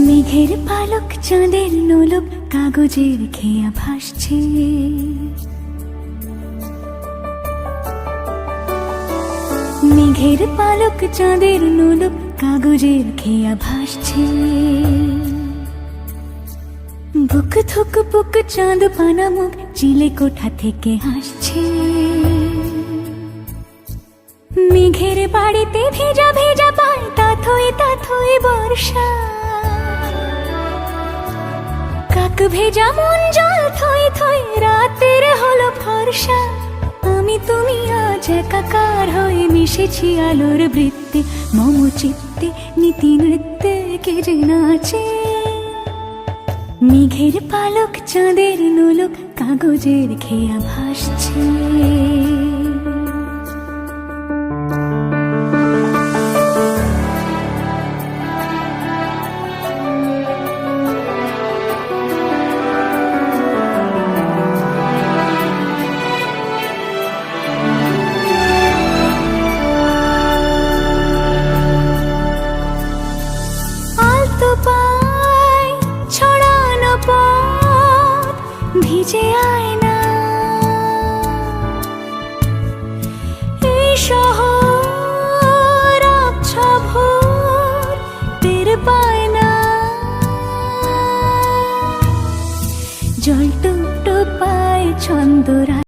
মেঘের পালক চাঁদের নোলক কাগজের খেয়া ভাসছে। মেঘের পালক চাঁদের নোলক কাগজের খেয়া ভাসছে। বুক থুক বুক চাঁদ পানা মুখ চিলে কোঠা থেকে হাসছে। মেঘের বাড়িতে ভেজা ভেজা পায় তাথই বর্ষা। কাক ভেজা মন জল থই থই রাতের হলো ফর্সা। আমি তুমি আজ একাকার হয়ে মিশেছি আলোর বৃত্তে। মম চিত্তে নীতি নৃত্যে কে যে নাচে। মেঘের পালক চাঁদের নোলক কাগজের খেয়া ভাসছে। ভিজে আয়না এই শহর আবছা ভোর টের পায় না। জল টুপ টুপ পায় ছন্দরা।